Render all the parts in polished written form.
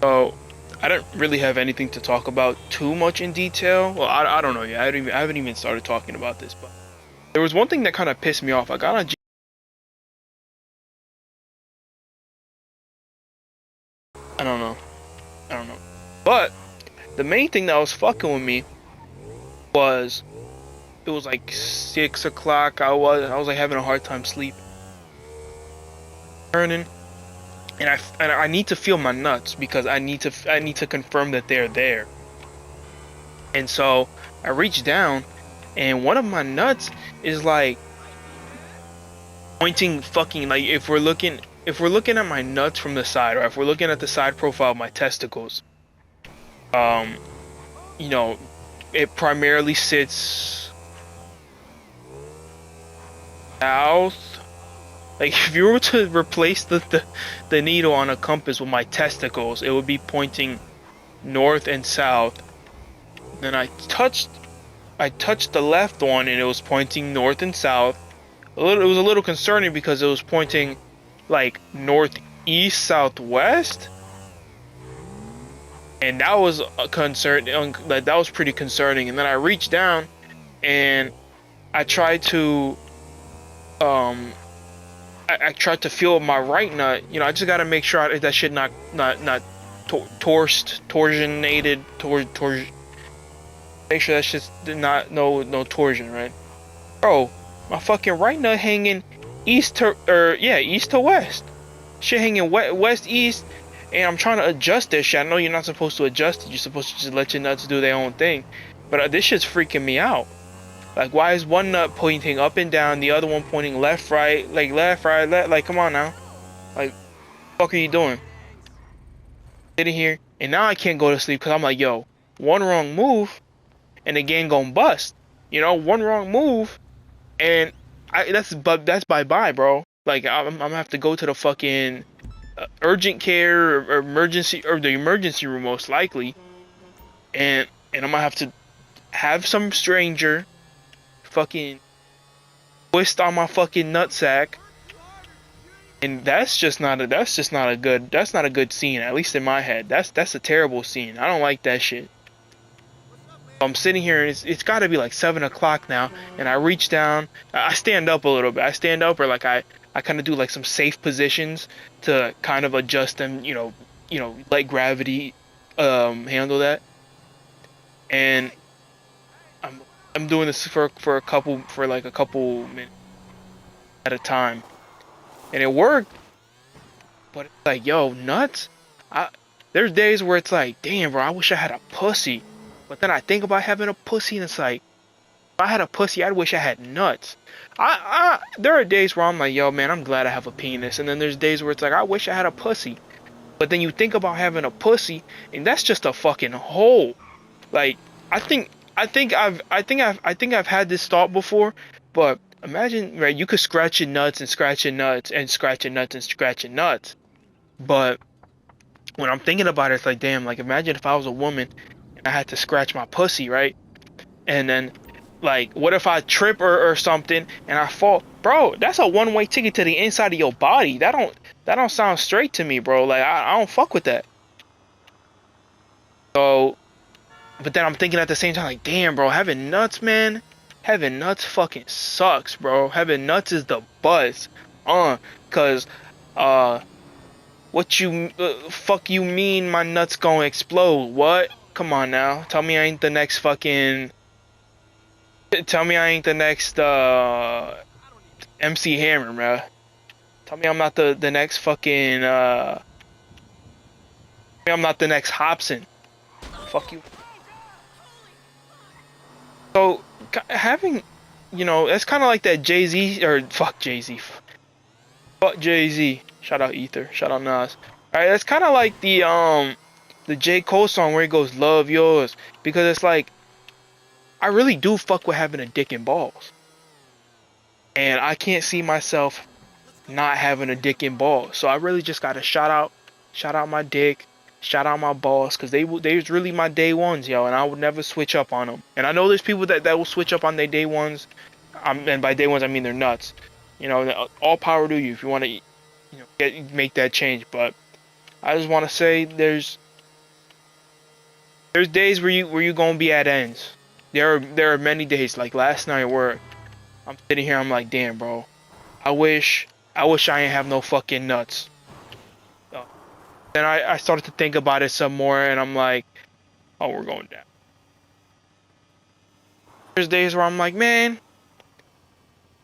So I don't really have anything to talk about too much in detail. Well, I don't know yet. I haven't even started talking about this, but there was one thing that kind of pissed me off. I got on. I don't know. I don't know. But the main thing that was fucking with me was it was like 6 o'clock. I was like having a hard time sleeping, turning, and I need to feel my nuts because I need to confirm that they're there. And so I reach down, and one of my nuts is like pointing fucking like if we're looking at my nuts from the side, or if we're looking at the side profile of my testicles, um, you know, it primarily sits south. Like if you were to replace the needle on a compass with my testicles, it would be pointing north and south. Then I touched the left one and it was pointing north and south. It was a little concerning because it was pointing like northeast southwest, and that was a concern. Like that was pretty concerning. And then I reached down and I tried to um I tried to feel my right nut. I just gotta make sure that shit not torsionated toward. Make sure that shit's not no torsion, right? Bro, my fucking right nut hanging east to west. Shit hanging west east, and I'm trying to adjust this shit. I know you're not supposed to adjust it. You're supposed to just let your nuts do their own thing. But this shit's freaking me out. Like, why is one nut pointing up and down, the other one pointing left, right, like left, right, left? Like, come on now. Like, what the fuck are you doing? Sitting here, and now I can't go to sleep because I'm like, yo, one wrong move, and the game gonna bust. One wrong move, and that's bye bye, bro. Like I'm gonna have to go to the fucking urgent care or emergency or the emergency room most likely, and I'm gonna have to have some stranger fucking twist on my fucking nutsack, and that's not a good scene, at least in my head. That's a terrible scene. I don't like that shit. I'm sitting here and it's got to be like 7 o'clock now, and I reach down. I stand up a little bit. I stand up, or like I kind of do like some safe positions to kind of adjust them. Let gravity handle that. And I'm doing this for like a couple minutes at a time, and it worked. But it's like, yo, nuts. There's days where it's like, damn, bro, I wish I had a pussy. But then I think about having a pussy, and it's like, if I had a pussy, I'd wish I had nuts. There are days where I'm like, yo, man, I'm glad I have a penis. And then there's days where it's like, I wish I had a pussy. But then you think about having a pussy, and that's just a fucking hole. Like, I think I've had this thought before, but imagine, right? You could scratch your nuts and scratch your nuts and scratch your nuts and scratch your nuts. But when I'm thinking about it, it's like, damn, like imagine if I was a woman and I had to scratch my pussy, right? And then, like, what if I trip or something and I fall? Bro, that's a one-way ticket to the inside of your body. That don't sound straight to me, bro. Like, I don't fuck with that. So, but then I'm thinking at the same time, like, damn, bro, having nuts, man. Having nuts fucking sucks, bro. Having nuts is the buzz. Cause, what you, fuck you mean my nuts gonna explode? What? Come on now. Tell me I ain't the next fucking... Tell me I ain't the next, MC Hammer, bro. Tell me I'm not the next fucking, tell me I'm not the next Hobson. Fuck you. So, having, it's kind of like that Jay-Z, or fuck Jay-Z. Fuck Jay-Z. Shout out Ether. Shout out Nas. Alright, that's kind of like the J. Cole song where he goes, love yours. Because it's like, I really do fuck with having a dick and balls. And I can't see myself not having a dick and balls. So I really just gotta shout out my dick, shout out my balls, because they was really my day ones, yo, and I would never switch up on them. And I know there's people that will switch up on their day ones, and by day ones I mean they're nuts. All power to you if you want to, make that change. But I just want to say there's There's days where you gonna be at ends. There are many days like last night where I'm sitting here, I'm like, damn, bro, I wish I ain't have no fucking nuts. So, then I started to think about it some more, and I'm like, oh, we're going down. There's days where I'm like, man,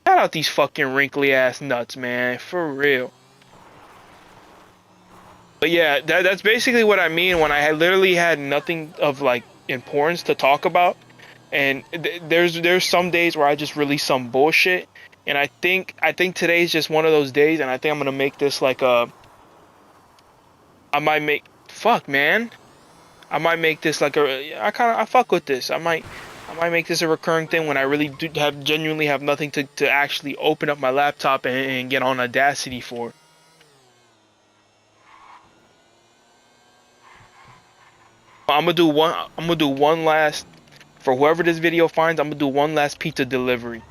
shout out these fucking wrinkly ass nuts, man, for real. But yeah, that's basically what I mean when I had literally had nothing of like importance to talk about. And there's some days where I just release some bullshit, and I think today's just one of those days, and I think I'm gonna make this like a I might make fuck man I might make this like I fuck with this. I might make this a recurring thing when I really do have genuinely have nothing to actually open up my laptop and get on Audacity for. I'm gonna do one last for whoever this video finds. I'm gonna do one last pizza delivery.